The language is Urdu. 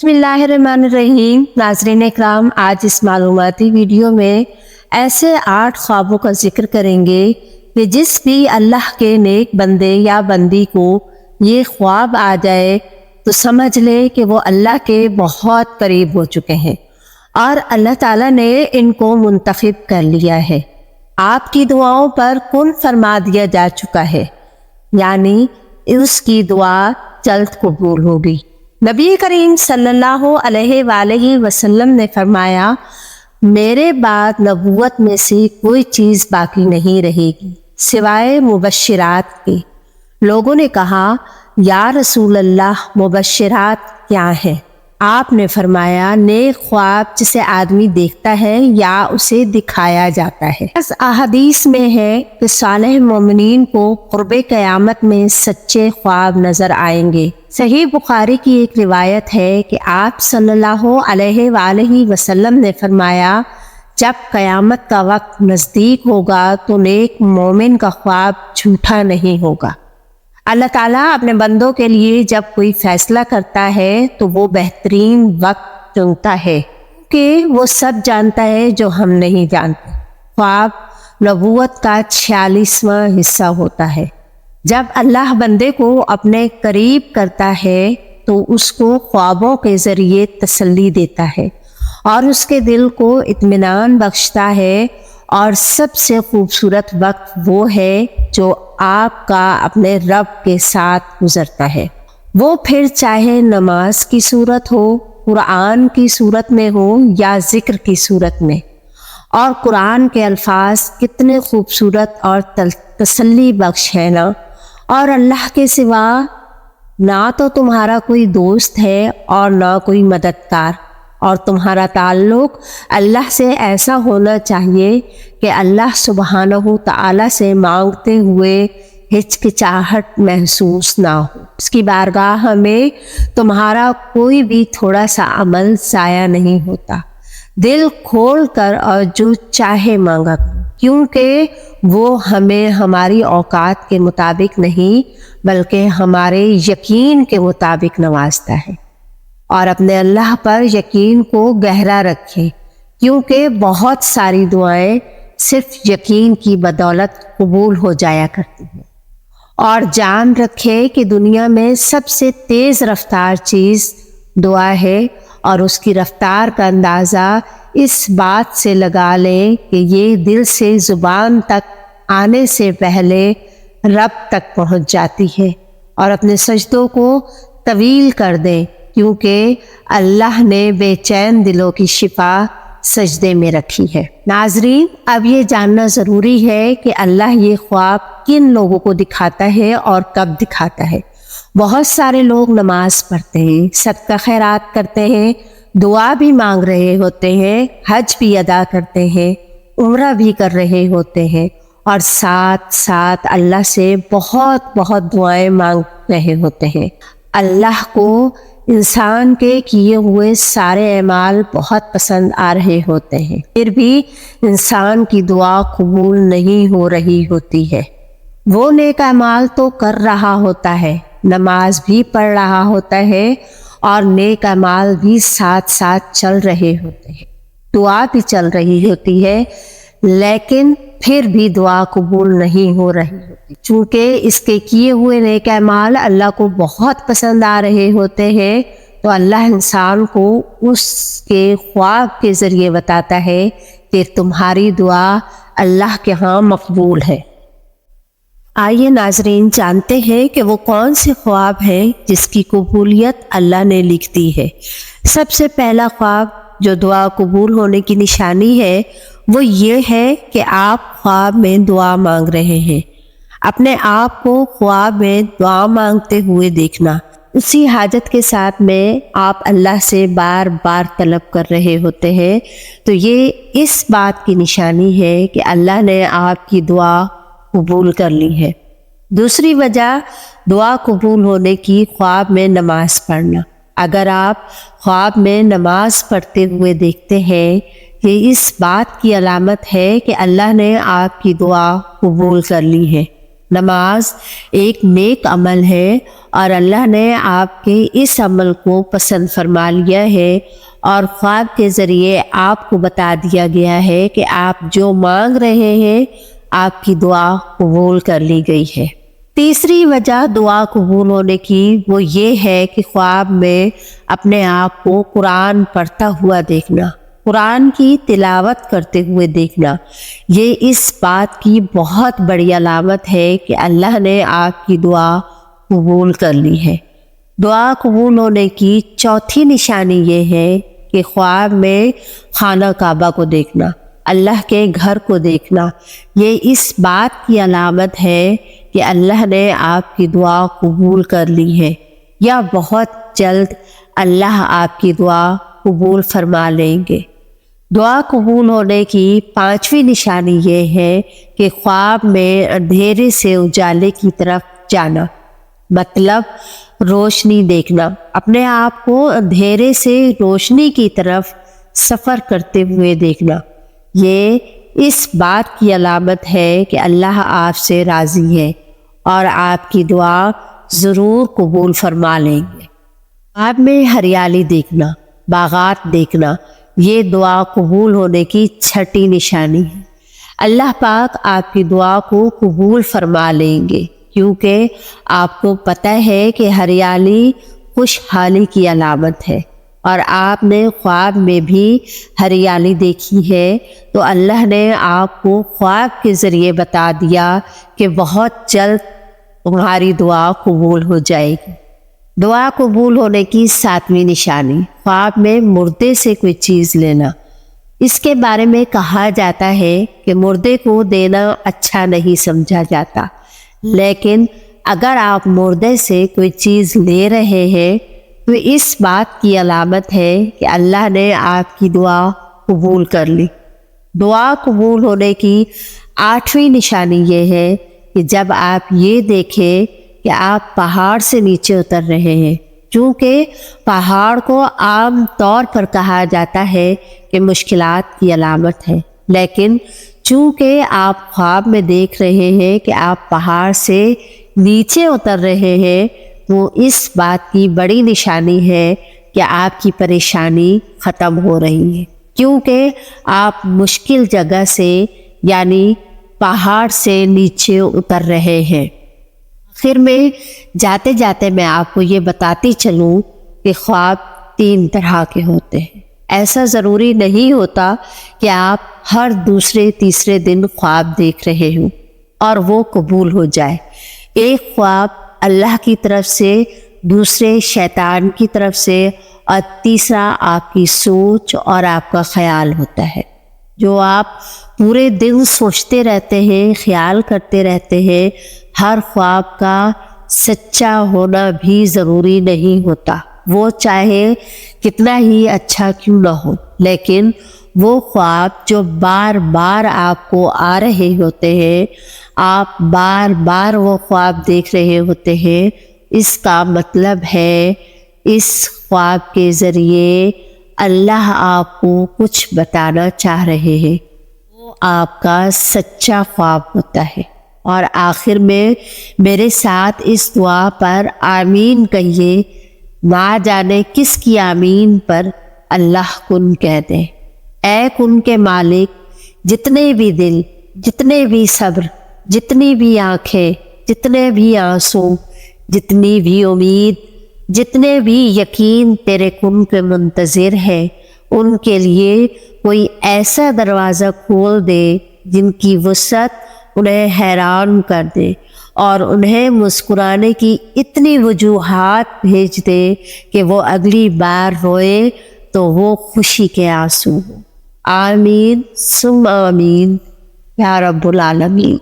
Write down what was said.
بسم اللہ الرحمن الرحیم۔ ناظرین اکرام، آج اس معلوماتی ویڈیو میں ایسے 8 خوابوں کا ذکر کریں گے کہ جس بھی اللہ کے نیک بندے یا بندی کو یہ خواب آ جائے تو سمجھ لے کہ وہ اللہ کے بہت قریب ہو چکے ہیں اور اللہ تعالیٰ نے ان کو منتخب کر لیا ہے، آپ کی دعاؤں پر کن فرما دیا جا چکا ہے، یعنی اس کی دعا جلد قبول ہوگی۔ نبی کریم صلی اللہ علیہ وآلہ وسلم نے فرمایا، میرے بعد نبوت میں سے کوئی چیز باقی نہیں رہے گی سوائے مبشرات کے۔ لوگوں نے کہا، یا رسول اللہ، مبشرات کیا ہیں؟ آپ نے فرمایا، نیک خواب جسے آدمی دیکھتا ہے یا اسے دکھایا جاتا ہے۔ اس احادیث میں ہے کہ صالح مومنین کو قرب قیامت میں سچے خواب نظر آئیں گے۔ صحیح بخاری کی ایک روایت ہے کہ آپ صلی اللہ علیہ وآلہ وسلم نے فرمایا، جب قیامت کا وقت نزدیک ہوگا تو نیک مومن کا خواب جھوٹا نہیں ہوگا۔ اللہ تعالیٰ اپنے بندوں کے لیے جب کوئی فیصلہ کرتا ہے تو وہ بہترین وقت چنتا ہے کہ وہ سب جانتا ہے جو ہم نہیں جانتے۔ خواب نبوت کا 46واں حصہ ہوتا ہے۔ جب اللہ بندے کو اپنے قریب کرتا ہے تو اس کو خوابوں کے ذریعے تسلی دیتا ہے اور اس کے دل کو اطمینان بخشتا ہے، اور سب سے خوبصورت وقت وہ ہے جو آپ کا اپنے رب کے ساتھ گزرتا ہے، وہ پھر چاہے نماز کی صورت ہو، قرآن کی صورت میں ہو یا ذکر کی صورت میں۔ اور قرآن کے الفاظ کتنے خوبصورت اور تسلی بخش ہے نا۔ اور اللہ کے سوا نہ تو تمہارا کوئی دوست ہے اور نہ کوئی مددگار، اور تمہارا تعلق اللہ سے ایسا ہونا چاہیے کہ اللہ سبحانہ تعالیٰ سے مانگتے ہوئے ہچکچاہٹ محسوس نہ ہو۔ اس کی بارگاہ میں تمہارا کوئی بھی تھوڑا سا عمل ضائع نہیں ہوتا۔ دل کھول کر اور جو چاہے مانگا کرو، کیونکہ وہ ہمیں ہماری اوقات کے مطابق نہیں بلکہ ہمارے یقین کے مطابق نوازتا ہے۔ اور اپنے اللہ پر یقین کو گہرا رکھیں، کیونکہ بہت ساری دعائیں صرف یقین کی بدولت قبول ہو جایا کرتی ہیں۔ اور جان رکھے کہ دنیا میں سب سے تیز رفتار چیز دعا ہے، اور اس کی رفتار کا اندازہ اس بات سے لگا لیں کہ یہ دل سے زبان تک آنے سے پہلے رب تک پہنچ جاتی ہے۔ اور اپنے سجدوں کو طویل کر دیں، کیونکہ اللہ نے بے چین دلوں کی شفا سجدے میں رکھی ہے۔ ناظرین، اب یہ جاننا ضروری ہے کہ اللہ یہ خواب کن لوگوں کو دکھاتا ہے اور کب دکھاتا ہے۔ بہت سارے لوگ نماز پڑھتے ہیں، صدقہ خیرات کرتے ہیں، دعا بھی مانگ رہے ہوتے ہیں، حج بھی ادا کرتے ہیں، عمرہ بھی کر رہے ہوتے ہیں، اور ساتھ ساتھ اللہ سے بہت بہت دعائیں مانگ رہے ہوتے ہیں۔ اللہ کو انسان کے کیے ہوئے سارے اعمال بہت پسند آ رہے ہوتے ہیں، پھر بھی انسان کی دعا قبول نہیں ہو رہی ہوتی ہے۔ وہ نیک اعمال تو کر رہا ہوتا ہے، نماز بھی پڑھ رہا ہوتا ہے، اور نیک اعمال بھی ساتھ ساتھ چل رہے ہوتے ہیں، دعا بھی چل رہی ہوتی ہے، لیکن پھر بھی دعا قبول نہیں ہو رہی ہوتی، چونکہ اس کے کیے ہوئے نیک اعمال اللہ کو بہت پسند آ رہے ہوتے ہیں۔ تو اللہ انسان کو اس کے خواب کے ذریعے بتاتا ہے کہ تمہاری دعا اللہ کے ہاں مقبول ہے۔ آئیے ناظرین، جانتے ہیں کہ وہ کون سے خواب ہیں جس کی قبولیت اللہ نے لکھ دی ہے۔ سب سے پہلا خواب جو دعا قبول ہونے کی نشانی ہے وہ یہ ہے کہ آپ خواب میں دعا مانگ رہے ہیں۔ اپنے آپ کو خواب میں دعا مانگتے ہوئے دیکھنا، اسی حاجت کے ساتھ میں آپ اللہ سے بار بار طلب کر رہے ہوتے ہیں، تو یہ اس بات کی نشانی ہے کہ اللہ نے آپ کی دعا قبول کر لی ہے۔ دوسری وجہ دعا قبول ہونے کی خواب میں نماز پڑھنا۔ اگر آپ خواب میں نماز پڑھتے ہوئے دیکھتے ہیں، یہ اس بات کی علامت ہے کہ اللہ نے آپ کی دعا قبول کر لی ہے۔ نماز ایک نیک عمل ہے اور اللہ نے آپ کے اس عمل کو پسند فرما لیا ہے، اور خواب کے ذریعے آپ کو بتا دیا گیا ہے کہ آپ جو مانگ رہے ہیں آپ کی دعا قبول کر لی گئی ہے۔ تیسری وجہ دعا قبول ہونے کی وہ یہ ہے کہ خواب میں اپنے آپ کو قرآن پڑھتا ہوا دیکھنا، قرآن کی تلاوت کرتے ہوئے دیکھنا، یہ اس بات کی بہت بڑی علامت ہے کہ اللہ نے آپ کی دعا قبول کر لی ہے۔ دعا قبول ہونے کی چوتھی نشانی یہ ہے کہ خواب میں خانہ کعبہ کو دیکھنا، اللہ کے گھر کو دیکھنا، یہ اس بات کی علامت ہے کہ اللہ نے آپ کی دعا قبول کر لی ہے، یا بہت جلد اللہ آپ کی دعا قبول فرما لیں گے۔ دعا قبول ہونے کی پانچویں نشانی یہ ہے کہ خواب میں اندھیرے سے اجالے کی طرف جانا، مطلب روشنی دیکھنا، اپنے آپ کو اندھیرے سے روشنی کی طرف سفر کرتے ہوئے دیکھنا، یہ اس بات کی علامت ہے کہ اللہ آپ سے راضی ہے اور آپ کی دعا ضرور قبول فرما لیں گے۔ خواب میں ہریالی دیکھنا، باغات دیکھنا، یہ دعا قبول ہونے کی چھٹی نشانی ہے۔ اللہ پاک آپ کی دعا کو قبول فرما لیں گے، کیونکہ آپ کو پتہ ہے کہ ہریالی خوشحالی کی علامت ہے، اور آپ نے خواب میں بھی ہریالی دیکھی ہے، تو اللہ نے آپ کو خواب کے ذریعے بتا دیا کہ بہت جلد تمہاری دعا قبول ہو جائے گی۔ دعا قبول ہونے کی ساتویں نشانی خواب میں مردے سے کوئی چیز لینا۔ اس کے بارے میں کہا جاتا ہے کہ مردے کو دینا اچھا نہیں سمجھا جاتا، لیکن اگر آپ مردے سے کوئی چیز لے رہے ہیں تو اس بات کی علامت ہے کہ اللہ نے آپ کی دعا قبول کر لی۔ دعا قبول ہونے کی آٹھویں نشانی یہ ہے کہ جب آپ یہ دیکھیں کہ آپ پہاڑ سے نیچے اتر رہے ہیں، چونکہ پہاڑ کو عام طور پر کہا جاتا ہے کہ مشکلات کی علامت ہے، لیکن چونکہ آپ خواب میں دیکھ رہے ہیں کہ آپ پہاڑ سے نیچے اتر رہے ہیں، تو اس بات کی بڑی نشانی ہے کہ آپ کی پریشانی ختم ہو رہی ہے، کیونکہ آپ مشکل جگہ سے یعنی پہاڑ سے نیچے اتر رہے ہیں۔ آخر میں جاتے جاتے میں آپ کو یہ بتاتی چلوں کہ خواب تین طرح کے ہوتے ہیں۔ ایسا ضروری نہیں ہوتا کہ آپ ہر دوسرے تیسرے دن خواب دیکھ رہے ہوں اور وہ قبول ہو جائے۔ ایک خواب اللہ کی طرف سے، دوسرے شیطان کی طرف سے، اور تیسرا آپ کی سوچ اور آپ کا خیال ہوتا ہے، جو آپ پورے دن سوچتے رہتے ہیں، خیال کرتے رہتے ہیں۔ ہر خواب کا سچا ہونا بھی ضروری نہیں ہوتا، وہ چاہے کتنا ہی اچھا کیوں نہ ہو، لیکن وہ خواب جو بار بار آپ کو آ رہے ہوتے ہیں، آپ بار بار وہ خواب دیکھ رہے ہوتے ہیں، اس کا مطلب ہے اس خواب کے ذریعے اللہ آپ کو کچھ بتانا چاہ رہے ہیں، وہ آپ کا سچا خواب ہوتا ہے۔ اور آخر میں میرے ساتھ اس دعا پر آمین کہیے، نہ جانے کس کی آمین پر اللہ کن کہہ دے۔ اے کن کے مالک، جتنے بھی دل، جتنے بھی صبر، جتنی بھی آنکھیں، جتنے بھی آنسو، جتنی بھی امید، جتنے بھی یقین تیرے کن کے منتظر ہے، ان کے لیے کوئی ایسا دروازہ کھول دے جن کی وسعت انہیں حیران کر دے، اور انہیں مسکرانے کی اتنی وجوہات بھیج دے کہ وہ اگلی بار روئے تو وہ خوشی کے آنسو ہوں۔ آمین ثم آمین یا رب العالمین۔